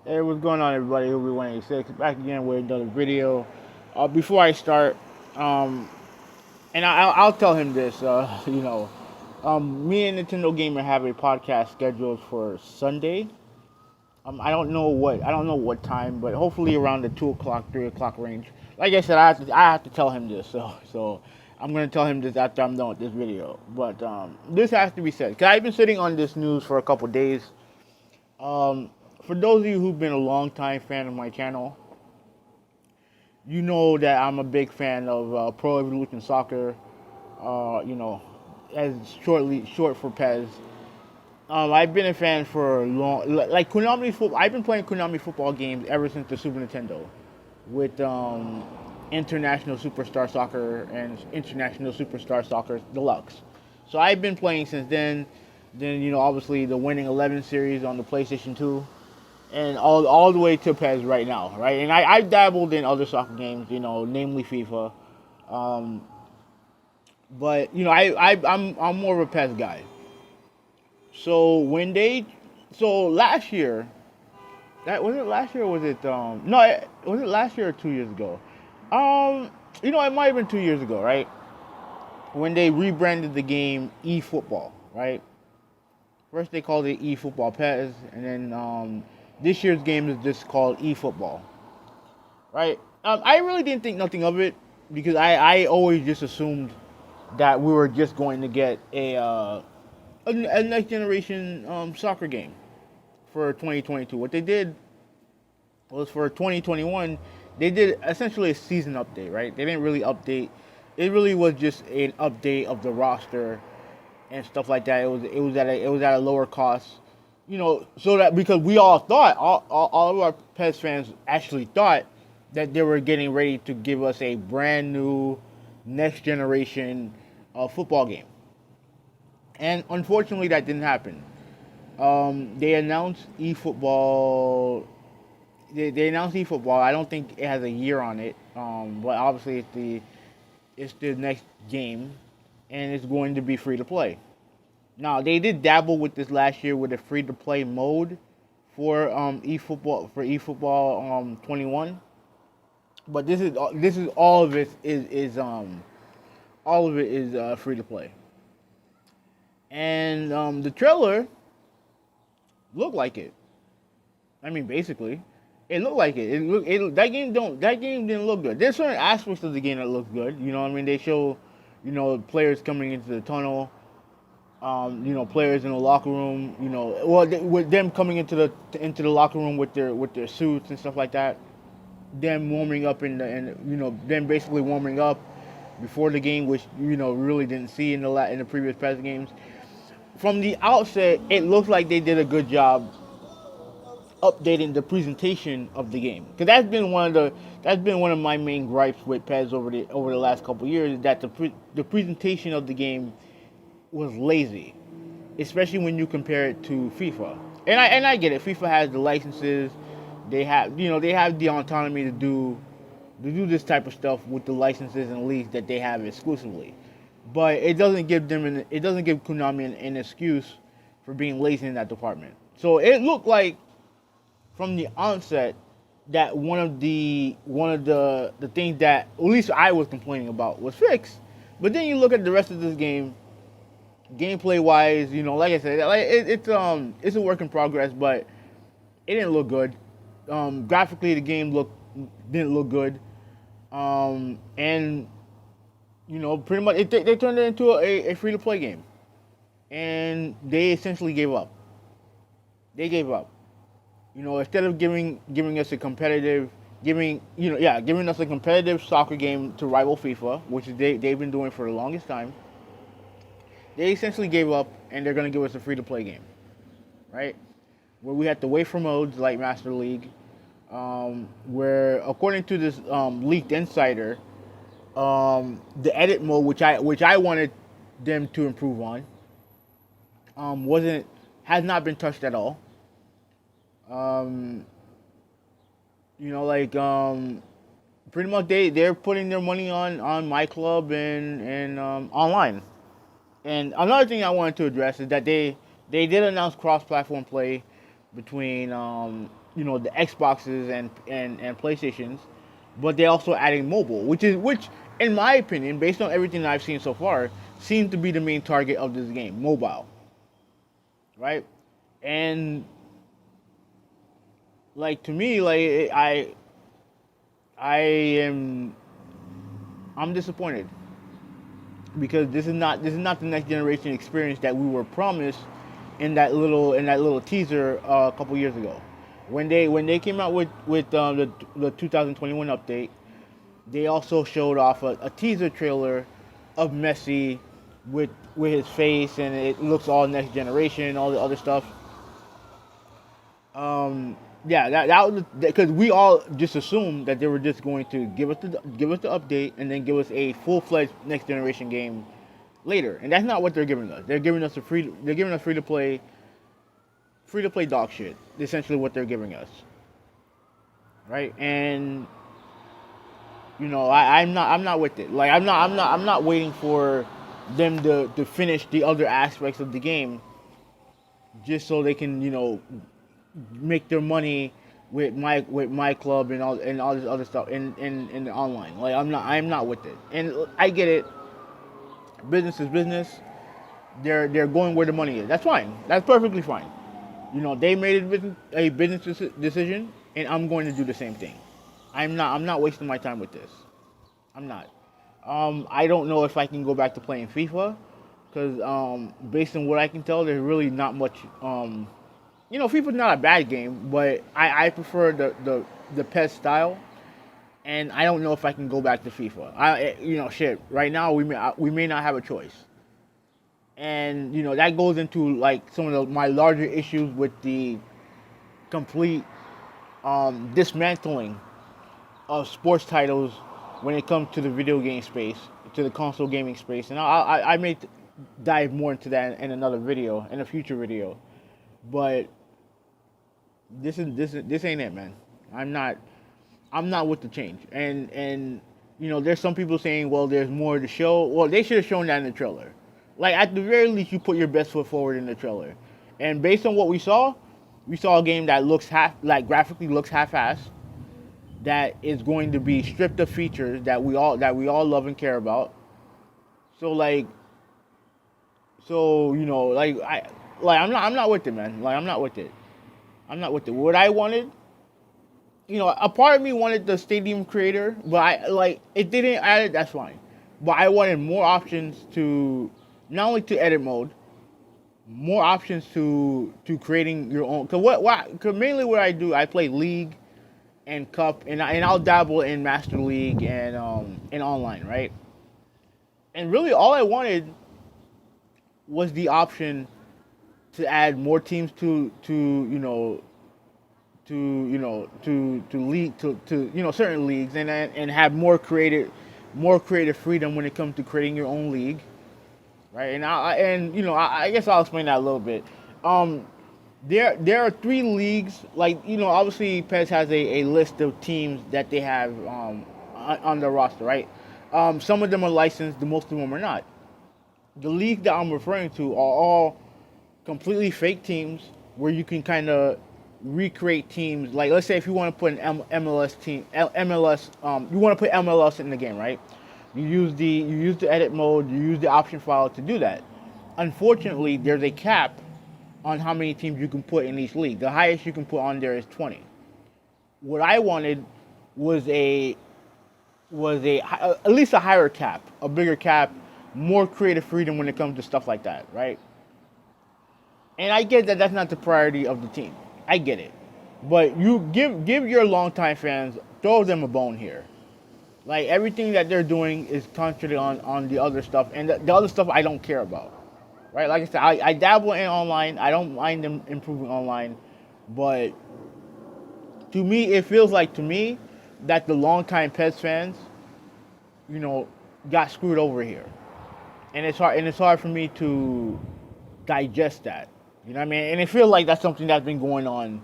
Hey, what's going on, everybody? Who be 186 back again with another video. Before I start, um, and I'll tell him this. Me and Nintendo Gamer have a podcast scheduled for Sunday. I don't know what time, but hopefully around the 2 o'clock, 3 o'clock range. Like I said, I have to tell him this. So I'm gonna tell him this after I'm done with this video. But this has to be said, cause I've been sitting on this news for a couple days. Um, for those of you who've been a long time fan of my channel, you know that I'm a big fan of Pro Evolution Soccer. You know, as short for PES. I've been a fan for a long, like Konami football. I've been playing Konami football games ever since the Super Nintendo, with International Superstar Soccer and International Superstar Soccer Deluxe. So I've been playing since then. Then obviously the Winning 11 series on the PlayStation 2, and all the way to PES right now, right? And I've dabbled in other soccer games, namely FIFA. Um, but I'm more of a PES guy. So last year, that was it last year or was it no was it last year or 2 years ago? It might have been 2 years ago, right? When they rebranded the game eFootball, right? First they called it eFootball PES, and then this year's game is just called eFootball, right? I really didn't think nothing of it because I always just assumed that we were just going to get a next generation soccer game for 2022. What they did was for 2021, they did essentially a season update, right? They didn't really update. It really was just an update of the roster and stuff like that. It was at a lower cost, so that because we all thought all of our PES fans actually thought that they were getting ready to give us a brand new next generation football game, and unfortunately that didn't happen. They announced eFootball. They announced eFootball. I don't think it has a year on it, but obviously it's the next game, and it's going to be free to play. Now they did dabble with this last year with a free to play mode for eFootball 21, but this is all of it is free to play, and the trailer looked like it. I mean, basically, it looked like it. That game didn't look good. There's certain aspects of the game that look good. You know what I mean? They show, players coming into the tunnel. Players in the locker room. With them coming into the locker room with their suits and stuff like that. Them warming up them basically warming up before the game, which really didn't see in the previous PES games. From the outset, it looks like they did a good job updating the presentation of the game, because that's been one of my main gripes with PES over the last couple of years, is that the presentation of the game was lazy, especially when you compare it to FIFA. And I get it. FIFA has the licenses. They have the autonomy to do this type of stuff with the licenses and leagues that they have exclusively. But it doesn't give Konami an excuse for being lazy in that department. So it looked like from the onset that one of the things that at least I was complaining about was fixed. But then you look at the rest of this game, gameplay wise, like I said, it's a work in progress, but it didn't look good. Graphically, the game didn't look good, and pretty much they turned it into a free to play game, and they essentially gave up. They gave up. Instead of giving us a competitive giving us a competitive soccer game to rival FIFA, which they've been doing for the longest time. They essentially gave up, and they're going to give us a free to play game, right? Where we have to wait for modes like Master League, where according to this leaked insider, the edit mode, which I wanted them to improve on, wasn't has not been touched at all. Um, Pretty much they're putting their money on my club and online. And another thing I wanted to address is that they did announce cross-platform play. between the Xboxes and PlayStations, but they also adding mobile, which in my opinion, based on everything that I've seen so far, seems to be the main target of this game, mobile, right? And like to me, like I am I'm disappointed because this is not the next generation experience that we were promised in that little teaser a couple years ago. When they came out with the 2021 update, they also showed off a teaser trailer of Messi with his face, and it looks all next generation and all the other stuff. Yeah, that was because we all just assumed that they were just going to give us the update and then give us a full fledged next generation game later, and that's not what they're giving us. They're giving us free to play dog shit. Essentially, what they're giving us, right? And I'm not with it. Like I'm not waiting for them to finish the other aspects of the game just so they can make their money with my club and all this other stuff in the online. Like I'm not with it. And I get it. Business is business. They're going where the money is. That's fine. That's perfectly fine. They made a business decision, and I'm going to do the same thing. I'm not wasting my time with this. I'm not. I don't know if I can go back to playing FIFA because based on what I can tell, there's really not much. FIFA's not a bad game, but I prefer the PES style, and I don't know if I can go back to FIFA. Shit. Right now, we may not have a choice, and that goes into like some of my larger issues with the complete dismantling of sports titles when it comes to the video game space, to the console gaming space, and I may dive more into that in another video, in a future video, but this ain't it, man. I'm not with the change, and there's some people saying, well, there's more to show. Well, they should have shown that in the trailer. Like at the very least, you put your best foot forward in the trailer, and based on what we saw a game that graphically looks half-assed, that is going to be stripped of features that we all love and care about. So I'm not with it, man. Like I'm not with it. I'm not with it. What I wanted, a part of me wanted the stadium creator, but it didn't add it. That's fine. But I wanted more options to not only to edit mode, more options to creating your own. Cause mainly what I do, I play League and Cup, and I'll dabble in Master League and in online, right? And really, all I wanted was the option to add more teams to certain leagues, and have more creative freedom when it comes to creating your own league, right? I guess I'll explain that a little bit. There are three leagues. Obviously, PES has a list of teams that they have on their roster, right? Some of them are licensed, the most of them are not. The league that I'm referring to are all completely fake teams where you can kind of recreate teams. Like, let's say if you want to put an MLS team, you want to put MLS in the game, right? You use the edit mode, you use the option file to do that. Unfortunately, there's a cap on how many teams you can put in each league. The highest you can put on there is 20. What I wanted was at least a higher cap, a bigger cap, more creative freedom when it comes to stuff like that, right? And I get that that's not the priority of the team. I get it. But you give your longtime fans, throw them a bone here. Like, everything that they're doing is contrary on the other stuff, and the other stuff I don't care about. Right? Like I said, I dabble in online. I don't mind them improving online. But to me, it feels like that the longtime PES fans, got screwed over here. And it's hard for me to digest that. You know what I mean? And it feels like that's something that's been going on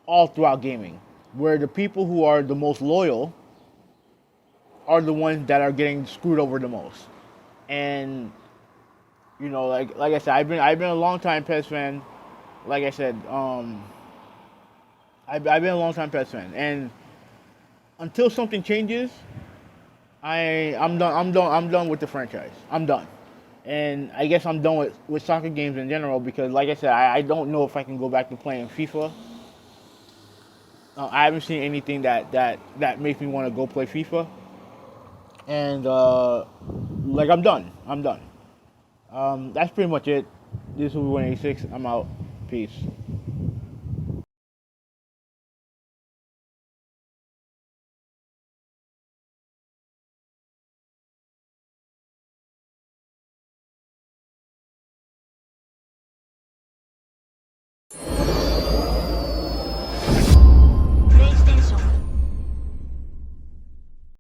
all throughout gaming, where the people who are the most loyal are the ones that are getting screwed over the most. And like I said, I've been a long time PES fan. Like I said, I've been a long time PES fan, and until something changes, I'm done. I'm done with the franchise. I'm done. And I guess I'm done with soccer games in general because, like I said, I don't know if I can go back to playing FIFA. I haven't seen anything that makes me want to go play FIFA, and like I'm done. I'm done. That's pretty much it. This is 186. I'm out. Peace.